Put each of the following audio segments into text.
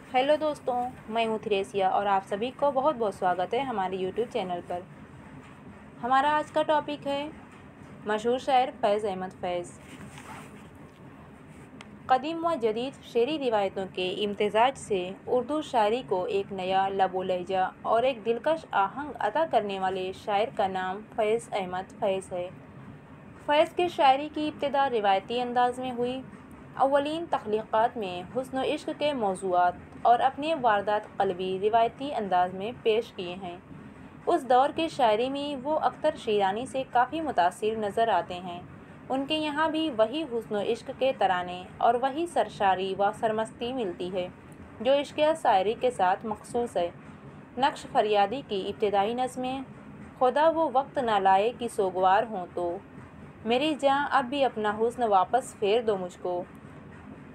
Hello दोस्तों, मैं हूँ थ्रेसिया और आप सभी को बहुत बहुत स्वागत है हमारे यूट्यूब चैनल पर। हमारा आज का टॉपिक है मशहूर शायर फैज़ अहमद फैज़। कदीम व जदीद शेरी रिवायतों के इम्तिजाज से उर्दू शायरी को एक नया लबो लहजा और एक दिलकश आहंग अता करने वाले शायर का नाम फैज़ अहमद फैज़ है। फैज़ की शायरी की इब्तिदा रिवायती अंदाज में हुई। अव्वलीन तख्लीक़ात में हुस्न इश्क के मौज़ूआत और अपने वारदात क़ल्बी रिवायती अंदाज में पेश किए हैं। उस दौर की शायरी में वो अख्तर शीरानी से काफ़ी मुतासिर नज़र आते हैं। उनके यहाँ भी वही हुस्न इश्क के तराने और वही सरशारी व सरमस्ती मिलती है जो इश्क शायरी के साथ मखसूस है। नक्श फरियादी की इब्तिदाई नज़में खुदा वो वक्त ना लाए कि सोगवार हों तो मेरी जान अब भी अपना हुस्न वापस फेर दो मुझको,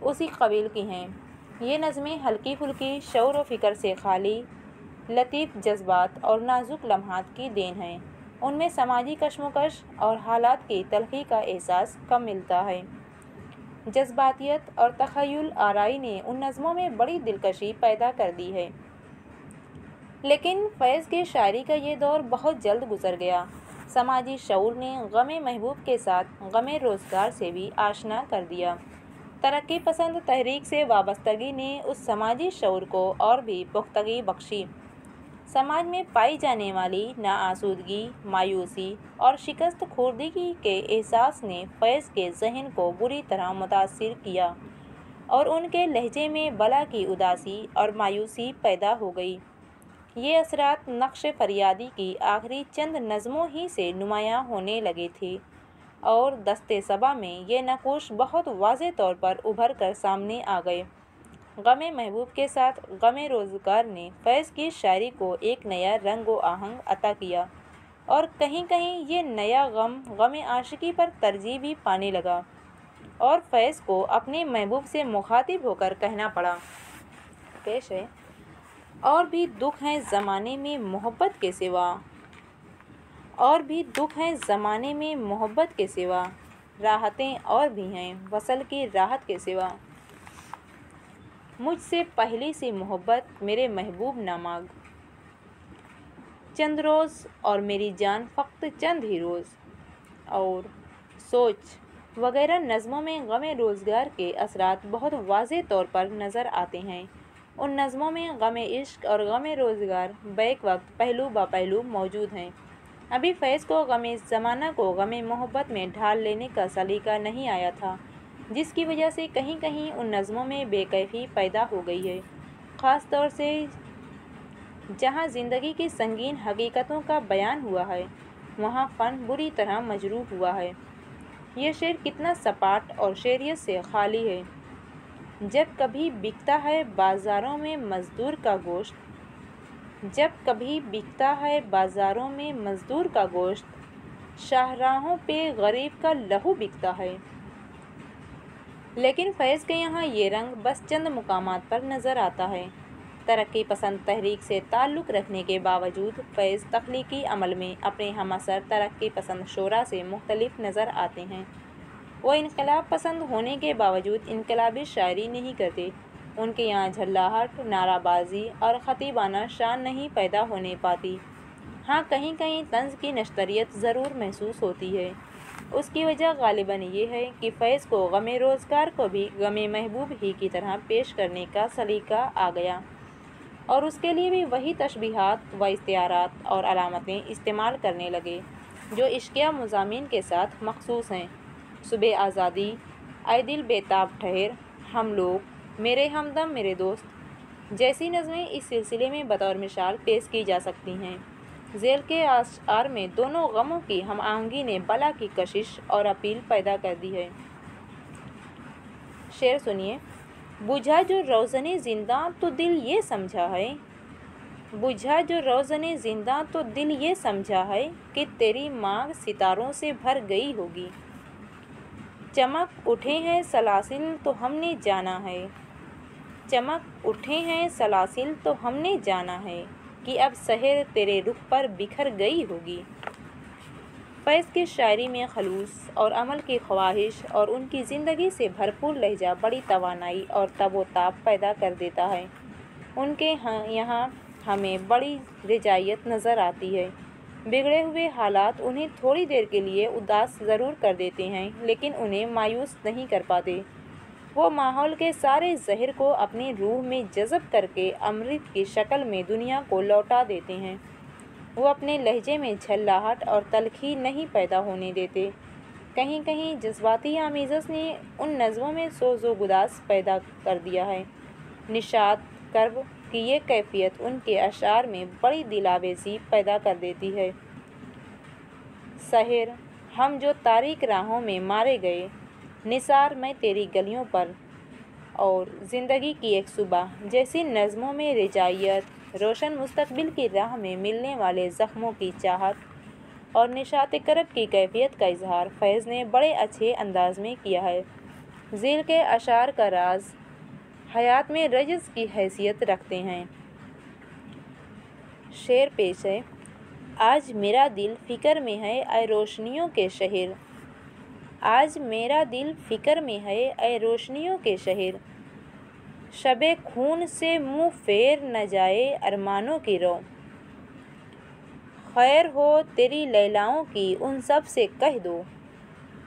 उसी कबील की हैं। ये नज़में हल्की फुल्की शौर व फ़िक्र से खाली लतीफ़ जज्बात और नाजुक लम्हात की देन हैं। उनमें समाजी कशमकश और हालात की तलख़ी का एहसास कम मिलता है। जज्बातियत और तख़य्युल आराई ने उन नज़मों में बड़ी दिलकशी पैदा कर दी है। लेकिन फैज़ की शायरी का ये दौर बहुत जल्द गुजर गया। समाजी शऊर ने गमे महबूब के साथ गमे रोज़गार से भी आशना कर दिया। तरक्की पसंद तहरीक से वाबस्तगी ने उस समाजी शऊर को और भी पुख्तगी बख्शी। समाज में पाई जाने वाली नाआसूदगी, मायूसी और शिकस्त खुर्दगी के एहसास ने फैज़ के ज़हन को बुरी तरह मुतासिर किया और उनके लहजे में बला की उदासी और मायूसी पैदा हो गई। ये असरात नक्श फरियादी की आखिरी चंद नज़मों ही से नुमायाँ होने लगे थे और दस्ते सबा में ये नक़ूश बहुत वाज़े तौर पर उभर कर सामने आ गए। गमे महबूब के साथ गमे रोज़गार ने फैज़ की शायरी को एक नया रंग व आहंग अता किया और कहीं कहीं ये नया गम गमे आशिकी पर तरजीह भी पाने लगा और फैज़ को अपने महबूब से मुखातिब होकर कहना पड़ा। पेश है, और भी दुख हैं ज़माने में मोहब्बत के सिवा, और भी दुख हैं ज़माने में मोहब्बत के सिवा, राहतें और भी हैं वसल की राहत के सिवा। मुझसे पहली सी मोहब्बत मेरे महबूब ना मांग, चंद रोज़ और मेरी जान फ़क्त चंद ही रोज़, और सोच वगैरह नज़मों में गमे रोज़गार के असरात बहुत वाज़े तौर पर नज़र आते हैं। उन नज़मों में गमे इश्क और गमे रोज़गार बैक वक्त पहलू ब पहलू मौजूद हैं। अभी फैज़ को गमे ज़माना को गमे मोहब्बत में ढाल लेने का सलीका नहीं आया था, जिसकी वजह से कहीं कहीं उन नज़मों में बेकैफ़ी पैदा हो गई है। ख़ास तौर से जहाँ ज़िंदगी की संगीन हकीकतों का बयान हुआ है वहाँ फ़न बुरी तरह मजरूह हुआ है। ये शेर कितना सपाट और शेरियत से खाली है। जब कभी बिकता है बाज़ारों में मज़दूर का गोश्त, जब कभी बिकता है बाज़ारों में मज़दूर का गोश्त, शाहराहों पे गरीब का लहू बिकता है। लेकिन फैज़ के यहाँ ये रंग बस चंद मुकामात पर नज़र आता है। तरक्की पसंद तहरीक से ताल्लुक़ रखने के बावजूद फैज़ तख्लीकी अमल में अपने हमअसर तरक्की पसंद शोरा से मुख्तलिफ नज़र आते हैं। वो इनकलाब पसंद होने के बावजूद इनकलाबी शायरी नहीं करते। उनके यहाँ झल्लाहट, नाराबाजी और ख़तीबाना शान नहीं पैदा होने पाती। हाँ, कहीं कहीं तंज़ की नश्तरियत ज़रूर महसूस होती है। उसकी वजह ग़ालिबन ये है कि फैज़ को गमे रोज़गार को भी गमे महबूब ही की तरह पेश करने का सलीका आ गया और उसके लिए भी वही तशबीहात व इस्तिआरात और अलामतें इस्तेमाल करने लगे जो इश्किया मज़ामीन के साथ मखसूस हैं। सुबह आज़ादी, आए दिल बेताब ठहर, हम लोग, मेरे हमदम मेरे दोस्त जैसी नज़में इस सिलसिले में बतौर मिसाल पेश की जा सकती हैं। ज़ेल के आशार में दोनों गमों की हम आहंगी ने बला की कशिश और अपील पैदा कर दी है। शेर सुनिए। बुझा जो रोज़ने ज़िंदा तो दिल ये समझा है, बुझा जो रोज़ने ज़िंदा तो दिल ये समझा है कि तेरी मांग सितारों से भर गई होगी। चमक उठे हैं सलासिल तो हमने जाना है, चमक उठे हैं सलासिल तो हमने जाना है कि अब सहर तेरे रुख पर बिखर गई होगी। फैज़ की शायरी में खलूस और अमल की ख्वाहिश और उनकी ज़िंदगी से भरपूर लहजा बड़ी तवानाई और तबोताब पैदा कर देता है। ان کے یہاں ہمیں بڑی رجاعیت نظر آتی ہے۔ بگڑے ہوئے حالات انہیں تھوڑی دیر کے لیے اداس ضرور کر دیتے ہیں لیکن انہیں مایوس نہیں کر پاتے۔ وہ ماحول کے سارے زہر کو اپنی روح میں جذب کر کے امرت کی شکل میں دنیا کو لوٹا دیتے ہیں۔ وہ اپنے لہجے میں جھلاہٹ اور تلخی نہیں پیدا ہونے دیتے۔ کہیں کہیں جذباتی آمیزش نے ان نظموں میں سوز و گداز پیدا کر دیا ہے۔ نشاط کرب کی یہ کیفیت ان کے اشعار میں بڑی دل آویزی پیدا کر دیتی ہے۔ سحر ہم جو تاریک راہوں میں مارے گئے، نثار میں تیری گلیوں پر، اور زندگی کی ایک صبح جیسی نظموں میں رجاعیت، روشن مستقبل کی راہ میں ملنے والے زخموں کی چاہت اور نشاط کرب کی کیفیت کا اظہار فیض نے بڑے اچھے انداز میں کیا ہے۔ ذیل کے اشعار کا راز حیات میں رجز کی حیثیت رکھتے ہیں۔ شعر پیش ہے۔ آج میرا دل فکر میں ہے اے روشنیوں کے شہر، آج میرا دل فکر میں ہے اے روشنیوں کے شہر، شب خون سے منہ پھیر نہ جائے ارمانوں کی رو، خیر ہو تیری لیلاؤں کی ان سب سے کہہ دو،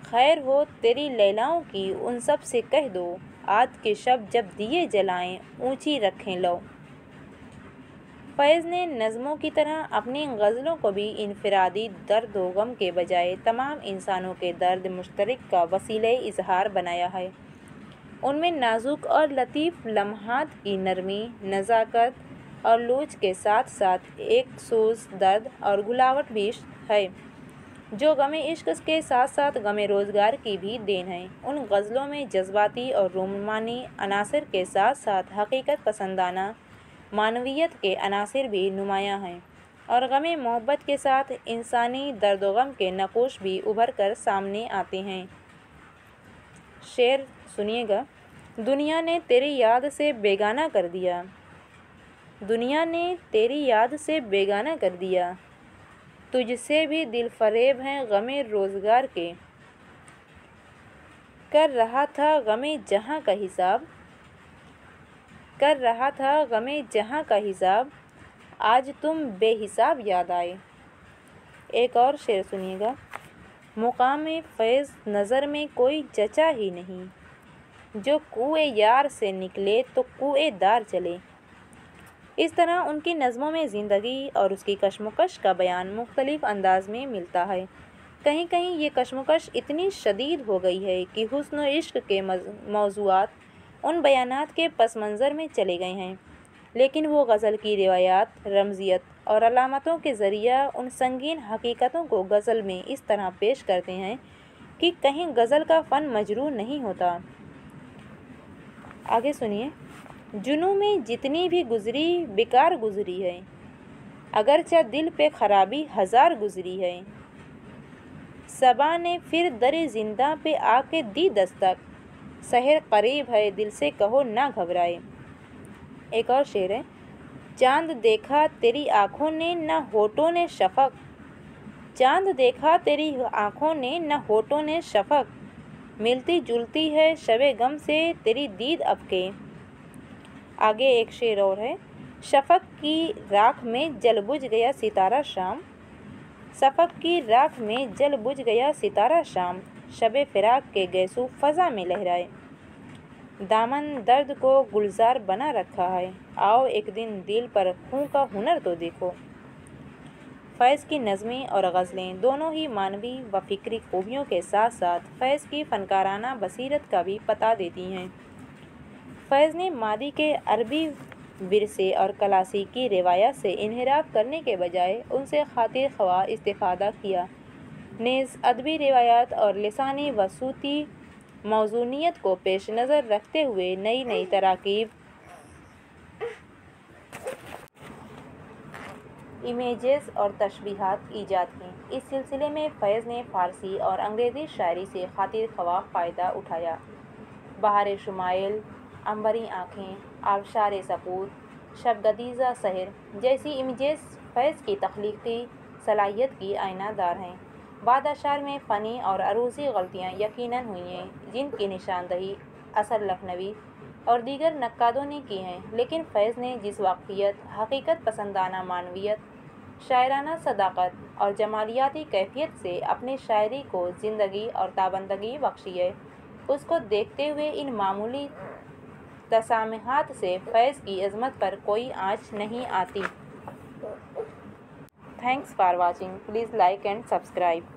خیر ہو تیری لیلاؤں کی ان سب سے کہہ دو، آج کے شب جب دیے جلائیں اونچی رکھیں لو۔ فیض نے نظموں کی طرح اپنی غزلوں کو بھی انفرادی درد و غم کے بجائے تمام انسانوں کے درد مشترک کا وسیلہ اظہار بنایا ہے۔ ان میں نازک اور لطیف لمحات کی نرمی، نزاکت اور لوچ کے ساتھ ساتھ ایک سوز، درد اور گھلاوٹ بھی ہے جو غم عشق کے ساتھ ساتھ غم روزگار کی بھی دین ہے۔ ان غزلوں میں جذباتی اور رومانی عناصر کے ساتھ ساتھ حقیقت پسندانہ معنویت کے عناصر بھی نمایاں ہیں، اور غم محبت کے ساتھ انسانی درد و غم کے نقوش بھی ابھر کر سامنے آتے ہیں۔ شعر سنیے گا۔ دنیا نے تیری یاد سے بیگانہ کر دیا، دنیا نے تیری یاد سے بیگانہ کر دیا، تجھ سے بھی دل فریب ہیں غم روزگار کے، کر رہا تھا غم جہاں کا حساب، کر رہا تھا غم جہاں کا حساب، آج تم بے حساب یاد آئے۔ ایک اور شعر سنیے گا۔ مقام فیض نظر میں کوئی جچا ہی نہیں، جو کوئے یار سے نکلے تو کوئے دار چلے۔ اس طرح ان کی نظموں میں زندگی اور اس کی کشمکش کا بیان مختلف انداز میں ملتا ہے۔ کہیں کہیں یہ کشمکش اتنی شدید ہو گئی ہے کہ حسن و عشق کے موضوعات ان بیانات کے پس منظر میں چلے گئے ہیں، لیکن وہ غزل کی روایات، رمزیت اور علامتوں کے ذریعہ ان سنگین حقیقتوں کو غزل میں اس طرح پیش کرتے ہیں کہ کہیں غزل کا فن مجروح نہیں ہوتا۔ آگے سنیے۔ جنوں میں جتنی بھی گزری بیکار گزری ہے، اگرچہ دل پہ خرابی ہزار گزری ہے، صبا نے پھر در زندہ پہ آ کے دی دستک، سحر قریب ہے دل سے کہو نہ گھبرائے۔ ایک اور شعر ہے۔ چاند دیکھا تیری آنکھوں نے نہ ہونٹوں نے شفق، چاند دیکھا تیری آنکھوں نے نہ ہونٹوں نے شفق، ملتی جلتی ہے شب غم سے تیری دید اب کے۔ آگے ایک شعر اور ہے۔ شفق کی راکھ میں جل بجھ گیا ستارہ شام، شفق کی راکھ میں جل بجھ گیا ستارہ شام، شب فراق کے گیسو فضا میں لہرائے، دامن درد کو گلزار بنا رکھا ہے، آؤ ایک دن دل پر خوں کا ہنر تو دیکھو۔ فیض کی نظمیں اور غزلیں دونوں ہی معنوی و فکری خوبیوں کے ساتھ ساتھ فیض کی فنکارانہ بصیرت کا بھی پتہ دیتی ہیں۔ فیض نے ماضی کے عربی ورثے اور کلاسیکی روایات سے انحراف کرنے کے بجائے ان سے خاطر خواہ استفادہ کیا، نیز ادبی روایات اور لسانی و صوتی موزونیت کو پیش نظر رکھتے ہوئے نئی نئی تراکیب، امیجز اور تشبیہات ایجاد کیں۔ اس سلسلے میں فیض نے فارسی اور انگریزی شاعری سے خاطر خواہ فائدہ اٹھایا۔ بہار شمائل، عنبری آنکھیں، آبشار سکوت، شبگدیزہ سحر جیسی امیجز فیض کی تخلیقی صلاحیت کی آئینہ دار ہیں۔ بعض اشعار میں فنی اور عروضی غلطیاں یقیناً ہوئی ہیں، جن کی نشاندہی اثر لکھنوی اور دیگر نقادوں نے کی ہیں، لیکن فیض نے جس واقفیت، حقیقت پسندانہ معنویت، شاعرانہ صداقت اور جمالیاتی کیفیت سے اپنی شاعری کو زندگی اور تابندگی بخشی ہے، اس کو دیکھتے ہوئے ان معمولی تسامحات سے فیض کی عظمت پر کوئی آنچ نہیں آتی۔ Thanks for watching. Please like and subscribe.